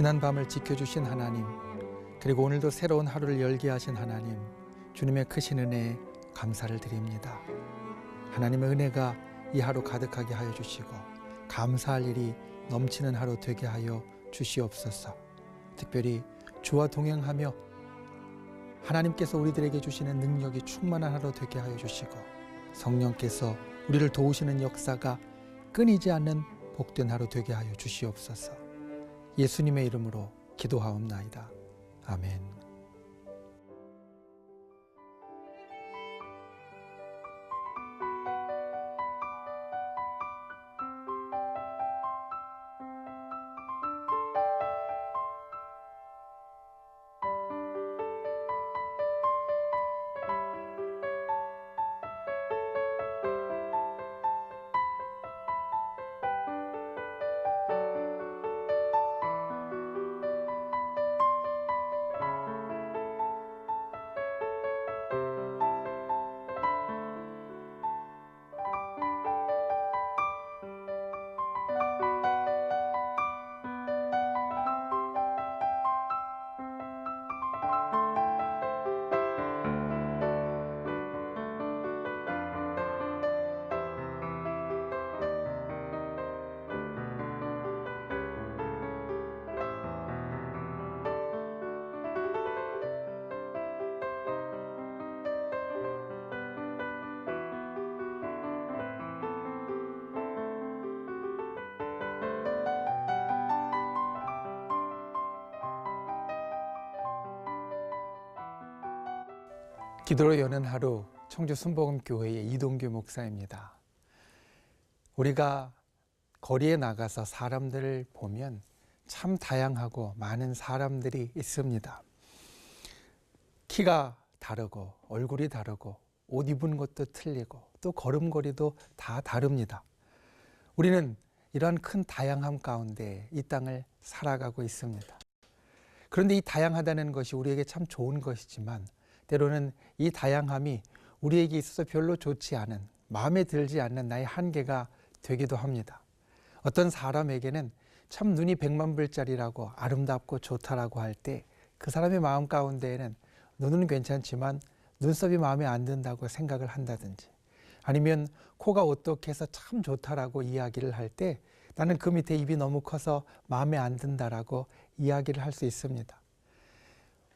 지난 밤을 지켜주신 하나님, 그리고 오늘도 새로운 하루를 열게 하신 하나님, 주님의 크신 은혜에 감사를 드립니다. 하나님의 은혜가 이 하루 가득하게 하여 주시고 감사할 일이 넘치는 하루 되게 하여 주시옵소서. 특별히 주와 동행하며 하나님께서 우리들에게 주시는 능력이 충만한 하루 되게 하여 주시고 성령께서 우리를 도우시는 역사가 끊이지 않는 복된 하루 되게 하여 주시옵소서. 예수님의 이름으로 기도하옵나이다. 아멘. 기도로 여는 하루, 청주 순복음교회의 이동규 목사입니다. 우리가 거리에 나가서 사람들을 보면 참 다양하고 많은 사람들이 있습니다. 키가 다르고 얼굴이 다르고 옷 입은 것도 틀리고 또 걸음걸이도 다 다릅니다. 우리는 이러한 큰 다양함 가운데 이 땅을 살아가고 있습니다. 그런데 이 다양하다는 것이 우리에게 참 좋은 것이지만 때로는 이 다양함이 우리에게 있어서 별로 좋지 않은, 마음에 들지 않는 나의 한계가 되기도 합니다. 어떤 사람에게는 참 눈이 100만 불짜리라고 아름답고 좋다라고 할 때 그 사람의 마음 가운데에는 눈은 괜찮지만 눈썹이 마음에 안 든다고 생각을 한다든지, 아니면 코가 오똑해서 참 좋다라고 이야기를 할 때 나는 그 밑에 입이 너무 커서 마음에 안 든다라고 이야기를 할 수 있습니다.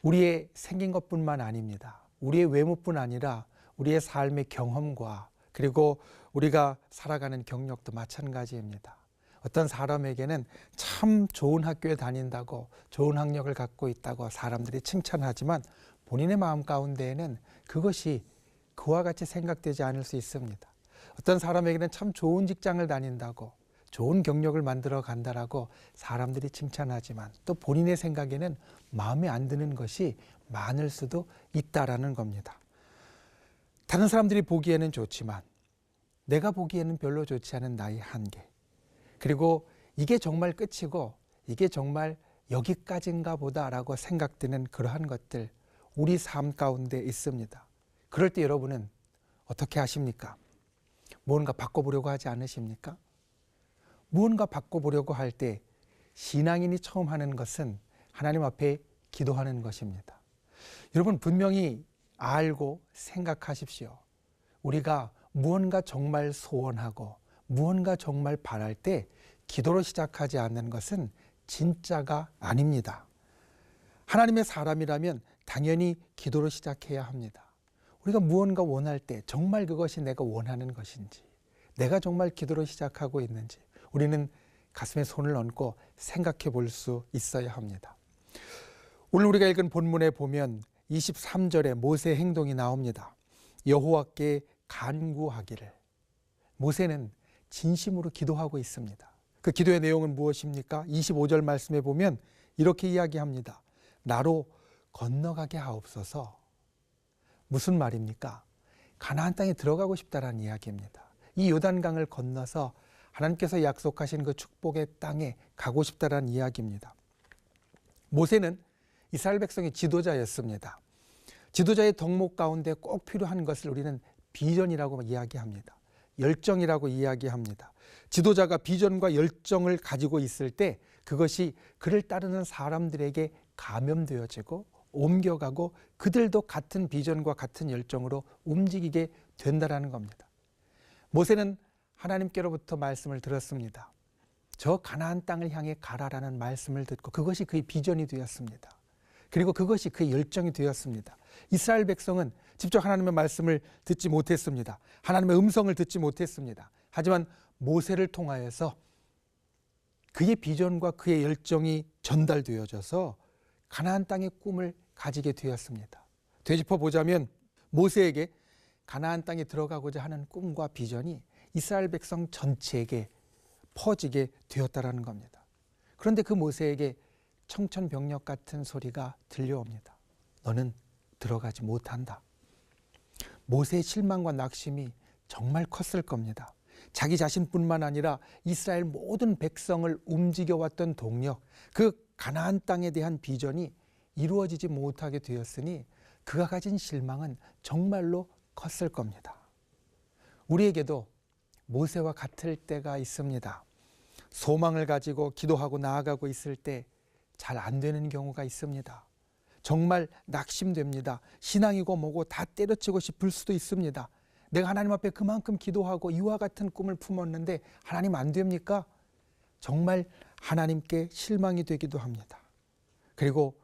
우리의 생긴 것뿐만 아닙니다. 우리의 외모뿐 아니라 우리의 삶의 경험과 그리고 우리가 살아가는 경력도 마찬가지입니다. 어떤 사람에게는 참 좋은 학교에 다닌다고, 좋은 학력을 갖고 있다고 사람들이 칭찬하지만 본인의 마음 가운데에는 그것이 그와 같이 생각되지 않을 수 있습니다. 어떤 사람에게는 참 좋은 직장을 다닌다고, 좋은 경력을 만들어 간다라고 사람들이 칭찬하지만 또 본인의 생각에는 마음에 안 드는 것이 많을 수도 있다라는 겁니다. 다른 사람들이 보기에는 좋지만 내가 보기에는 별로 좋지 않은 나의 한계, 그리고 이게 정말 끝이고 이게 정말 여기까지인가 보다라고 생각되는 그러한 것들, 우리 삶 가운데 있습니다. 그럴 때 여러분은 어떻게 하십니까? 무언가 바꿔보려고 하지 않으십니까? 무언가 바꿔보려고 할 때 신앙인이 처음 하는 것은 하나님 앞에 기도하는 것입니다. 여러분 분명히 알고 생각하십시오. 우리가 무언가 정말 소원하고 무언가 정말 바랄 때 기도로 시작하지 않는 것은 진짜가 아닙니다. 하나님의 사람이라면 당연히 기도로 시작해야 합니다. 우리가 무언가 원할 때 정말 그것이 내가 원하는 것인지, 내가 정말 기도로 시작하고 있는지 우리는 가슴에 손을 얹고 생각해 볼 수 있어야 합니다. 오늘 우리가 읽은 본문에 보면 23절에 모세의 행동이 나옵니다. 여호와께 간구하기를. 모세는 진심으로 기도하고 있습니다. 그 기도의 내용은 무엇입니까? 25절 말씀에 보면 이렇게 이야기합니다. 나로 건너가게 하옵소서. 무슨 말입니까? 가나안 땅에 들어가고 싶다라는 이야기입니다. 이 요단강을 건너서 하나님께서 약속하신 그 축복의 땅에 가고 싶다라는 이야기입니다. 모세는 이스라엘 백성의 지도자였습니다. 지도자의 덕목 가운데 꼭 필요한 것을 우리는 비전이라고 이야기합니다. 열정이라고 이야기합니다. 지도자가 비전과 열정을 가지고 있을 때 그것이 그를 따르는 사람들에게 감염되어지고 옮겨가고 그들도 같은 비전과 같은 열정으로 움직이게 된다라는 겁니다. 모세는 하나님께로부터 말씀을 들었습니다. 저 가나안 땅을 향해 가라라는 말씀을 듣고 그것이 그의 비전이 되었습니다. 그리고 그것이 그의 열정이 되었습니다. 이스라엘 백성은 직접 하나님의 말씀을 듣지 못했습니다. 하나님의 음성을 듣지 못했습니다. 하지만 모세를 통하여서 그의 비전과 그의 열정이 전달되어져서 가나안 땅의 꿈을 가지게 되었습니다. 되짚어 보자면 모세에게 가나안 땅에 들어가고자 하는 꿈과 비전이 이스라엘 백성 전체에게 퍼지게 되었다라는 겁니다. 그런데 그 모세에게 청천벽력 같은 소리가 들려옵니다. 너는 들어가지 못한다. 모세의 실망과 낙심이 정말 컸을 겁니다. 자기 자신뿐만 아니라 이스라엘 모든 백성을 움직여왔던 동력, 그 가나안 땅에 대한 비전이 이루어지지 못하게 되었으니 그가 가진 실망은 정말로 컸을 겁니다. 우리에게도 모세와 같을 때가 있습니다. 소망을 가지고 기도하고 나아가고 있을 때 잘 안 되는 경우가 있습니다. 정말 낙심됩니다. 신앙이고 뭐고 다 때려치고 싶을 수도 있습니다. 내가 하나님 앞에 그만큼 기도하고 이와 같은 꿈을 품었는데 하나님 안 됩니까? 정말 하나님께 실망이 되기도 합니다. 그리고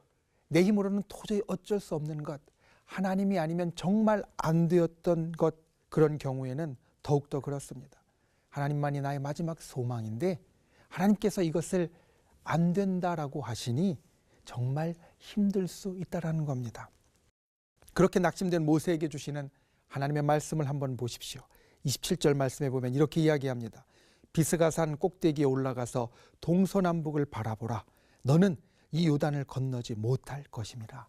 내 힘으로는 도저히 어쩔 수 없는 것, 하나님이 아니면 정말 안 되었던 것, 그런 경우에는 더욱더 그렇습니다. 하나님만이 나의 마지막 소망인데 하나님께서 이것을 안 된다라고 하시니 정말 힘들 수 있다라는 겁니다. 그렇게 낙심된 모세에게 주시는 하나님의 말씀을 한번 보십시오. 27절 말씀에 보면 이렇게 이야기합니다. 비스가산 꼭대기에 올라가서 동서남북을 바라보라. 너는 이 요단을 건너지 못할 것임이라.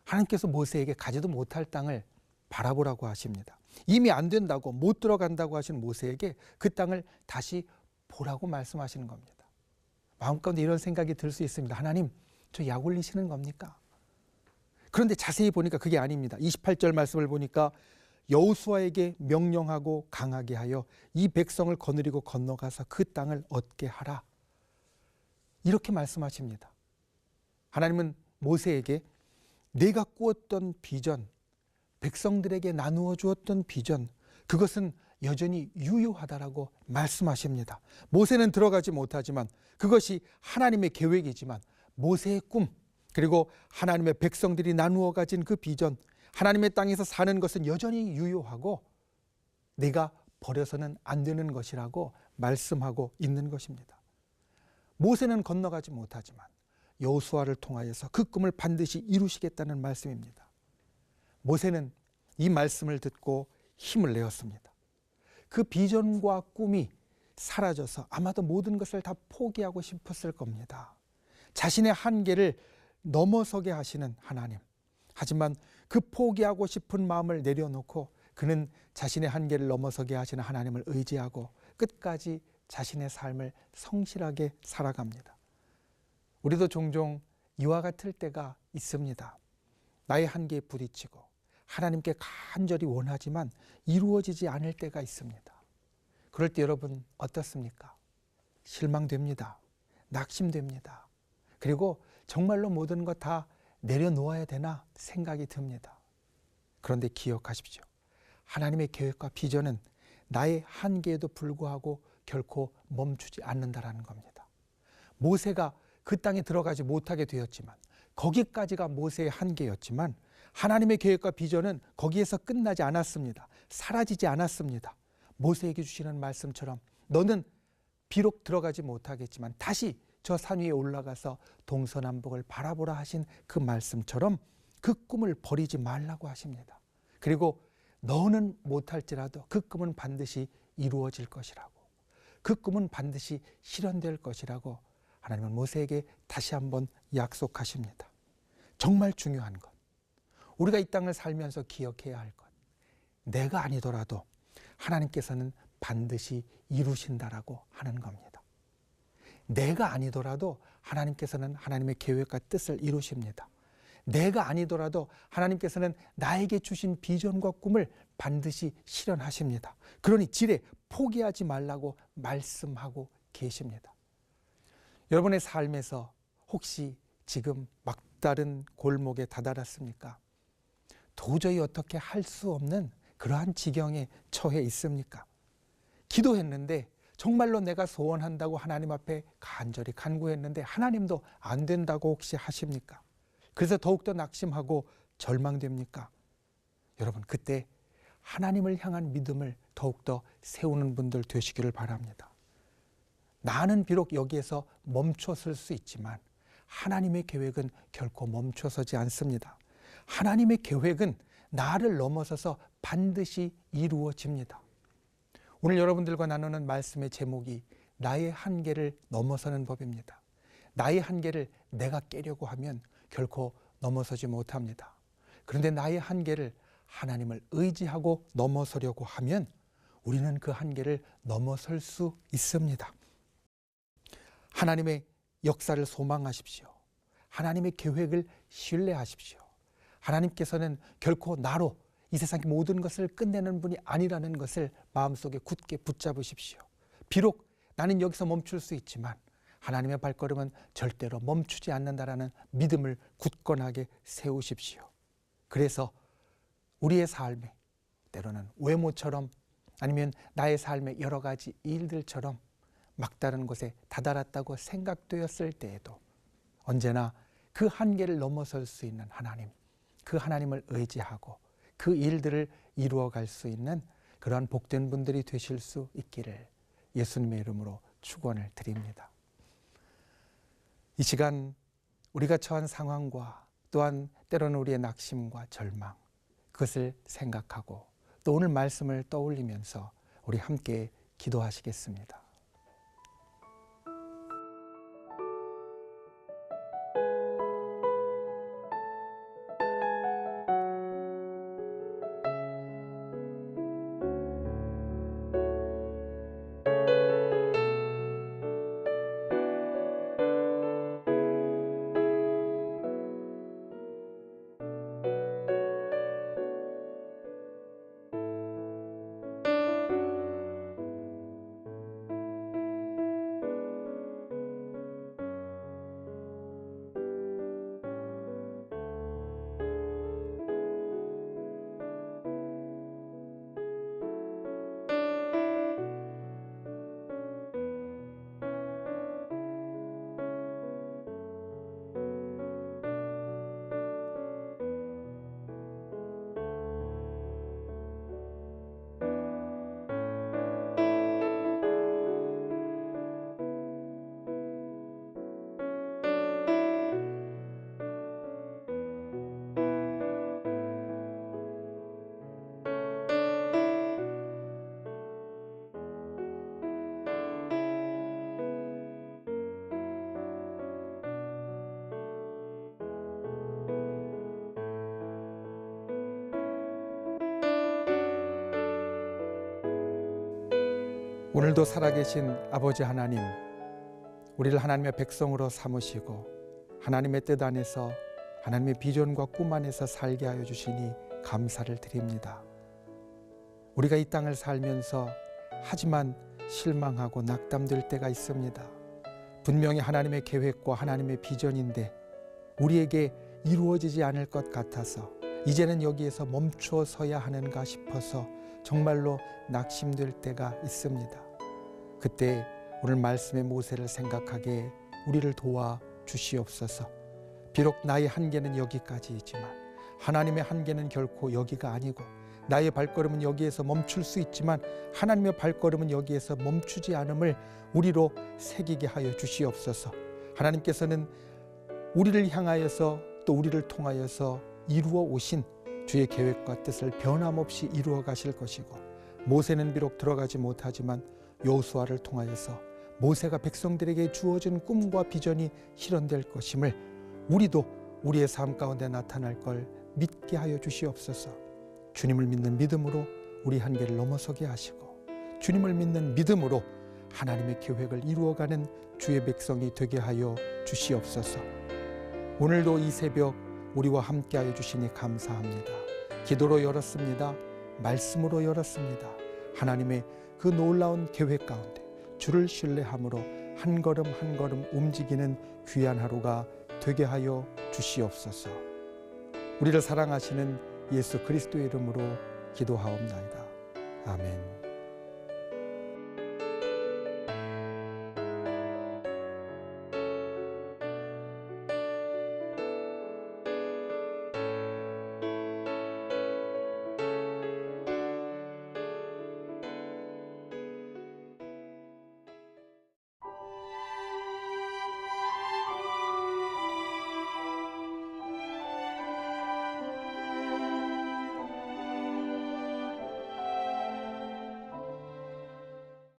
하나님께서 모세에게 가지도 못할 땅을 바라보라고 하십니다. 이미 안 된다고 못 들어간다고 하신 모세에게 그 땅을 다시 보라고 말씀하시는 겁니다. 마음 가운데 이런 생각이 들 수 있습니다. 하나님, 저 약 올리시는 겁니까? 그런데 자세히 보니까 그게 아닙니다. 28절 말씀을 보니까 여호수아에게 명령하고 강하게 하여 이 백성을 거느리고 건너가서 그 땅을 얻게 하라. 이렇게 말씀하십니다. 하나님은 모세에게 내가 꾸었던 비전, 백성들에게 나누어 주었던 비전, 그것은 여전히 유효하다라고 말씀하십니다. 모세는 들어가지 못하지만 그것이 하나님의 계획이지만 모세의 꿈, 그리고 하나님의 백성들이 나누어 가진 그 비전, 하나님의 땅에서 사는 것은 여전히 유효하고 내가 버려서는 안 되는 것이라고 말씀하고 있는 것입니다. 모세는 건너가지 못하지만 여호수아를 통하여서 그 꿈을 반드시 이루시겠다는 말씀입니다. 모세는 이 말씀을 듣고 힘을 내었습니다. 그 비전과 꿈이 사라져서 아마도 모든 것을 다 포기하고 싶었을 겁니다. 자신의 한계를 넘어서게 하시는 하나님. 하지만 그 포기하고 싶은 마음을 내려놓고 그는 자신의 한계를 넘어서게 하시는 하나님을 의지하고 끝까지 자신의 삶을 성실하게 살아갑니다. 우리도 종종 이와 같을 때가 있습니다. 나의 한계에 부딪히고 하나님께 간절히 원하지만 이루어지지 않을 때가 있습니다. 그럴 때 여러분 어떻습니까? 실망됩니다. 낙심됩니다. 그리고 정말로 모든 것 다 내려놓아야 되나 생각이 듭니다. 그런데 기억하십시오. 하나님의 계획과 비전은 나의 한계에도 불구하고 결코 멈추지 않는다라는 겁니다. 모세가 그 땅에 들어가지 못하게 되었지만 거기까지가 모세의 한계였지만 하나님의 계획과 비전은 거기에서 끝나지 않았습니다. 사라지지 않았습니다. 모세에게 주시는 말씀처럼 너는 비록 들어가지 못하겠지만 다시 저 산 위에 올라가서 동서남북을 바라보라 하신 그 말씀처럼 그 꿈을 버리지 말라고 하십니다. 그리고 너는 못할지라도 그 꿈은 반드시 이루어질 것이라고, 그 꿈은 반드시 실현될 것이라고 하나님은 모세에게 다시 한번 약속하십니다. 정말 중요한 것, 우리가 이 땅을 살면서 기억해야 할 것, 내가 아니더라도 하나님께서는 반드시 이루신다라고 하는 겁니다. 내가 아니더라도 하나님께서는 하나님의 계획과 뜻을 이루십니다. 내가 아니더라도 하나님께서는 나에게 주신 비전과 꿈을 반드시 실현하십니다. 그러니 지레 포기하지 말라고 말씀하고 계십니다. 여러분의 삶에서 혹시 지금 막다른 골목에 다다랐습니까? 도저히 어떻게 할 수 없는 그러한 지경에 처해 있습니까? 기도했는데 정말로 내가 소원한다고 하나님 앞에 간절히 간구했는데 하나님도 안 된다고 혹시 하십니까? 그래서 더욱더 낙심하고 절망됩니까? 여러분, 그때 하나님을 향한 믿음을 더욱더 세우는 분들 되시기를 바랍니다. 나는 비록 여기에서 멈춰설 수 있지만 하나님의 계획은 결코 멈춰서지 않습니다. 하나님의 계획은 나를 넘어서서 반드시 이루어집니다. 오늘 여러분들과 나누는 말씀의 제목이 나의 한계를 넘어서는 법입니다. 나의 한계를 내가 깨려고 하면 결코 넘어서지 못합니다. 그런데 나의 한계를 하나님을 의지하고 넘어서려고 하면 우리는 그 한계를 넘어설 수 있습니다. 하나님의 역사를 소망하십시오. 하나님의 계획을 신뢰하십시오. 하나님께서는 결코 나로 이 세상의 모든 것을 끝내는 분이 아니라는 것을 마음속에 굳게 붙잡으십시오. 비록 나는 여기서 멈출 수 있지만 하나님의 발걸음은 절대로 멈추지 않는다라는 믿음을 굳건하게 세우십시오. 그래서 우리의 삶에 때로는 외모처럼 아니면 나의 삶의 여러 가지 일들처럼 막다른 곳에 다다랐다고 생각되었을 때에도 언제나 그 한계를 넘어설 수 있는 하나님, 그 하나님을 의지하고 그 일들을 이루어갈 수 있는 그러한 복된 분들이 되실 수 있기를 예수님의 이름으로 축원을 드립니다. 이 시간 우리가 처한 상황과 또한 때로는 우리의 낙심과 절망, 그것을 생각하고 또 오늘 말씀을 떠올리면서 우리 함께 기도하시겠습니다. 오늘도 살아계신 아버지 하나님, 우리를 하나님의 백성으로 삼으시고 하나님의 뜻 안에서 하나님의 비전과 꿈 안에서 살게 하여 주시니 감사를 드립니다. 우리가 이 땅을 살면서 하지만 실망하고 낙담될 때가 있습니다. 분명히 하나님의 계획과 하나님의 비전인데 우리에게 이루어지지 않을 것 같아서 이제는 여기에서 멈추어 서야 하는가 싶어서 정말로 낙심될 때가 있습니다. 그때 오늘 말씀의 모세를 생각하게 우리를 도와 주시옵소서. 비록 나의 한계는 여기까지이지만 하나님의 한계는 결코 여기가 아니고 나의 발걸음은 여기에서 멈출 수 있지만 하나님의 발걸음은 여기에서 멈추지 않음을 우리로 새기게 하여 주시옵소서. 하나님께서는 우리를 향하여서 또 우리를 통하여서 이루어 오신 주의 계획과 뜻을 변함없이 이루어 가실 것이고 모세는 비록 들어가지 못하지만 여호수아를 통하여서 모세가 백성들에게 주어진 꿈과 비전이 실현될 것임을 우리도 우리의 삶 가운데 나타날 걸 믿게 하여 주시옵소서. 주님을 믿는 믿음으로 우리 한계를 넘어서게 하시고 주님을 믿는 믿음으로 하나님의 계획을 이루어가는 주의 백성이 되게 하여 주시옵소서. 오늘도 이 새벽 우리와 함께 하여 주시니 감사합니다. 기도로 열었습니다. 말씀으로 열었습니다. 하나님의 그 놀라운 계획 가운데 주를 신뢰함으로 한 걸음 한 걸음 움직이는 귀한 하루가 되게 하여 주시옵소서. 우리를 사랑하시는 예수 그리스도의 이름으로 기도하옵나이다. 아멘.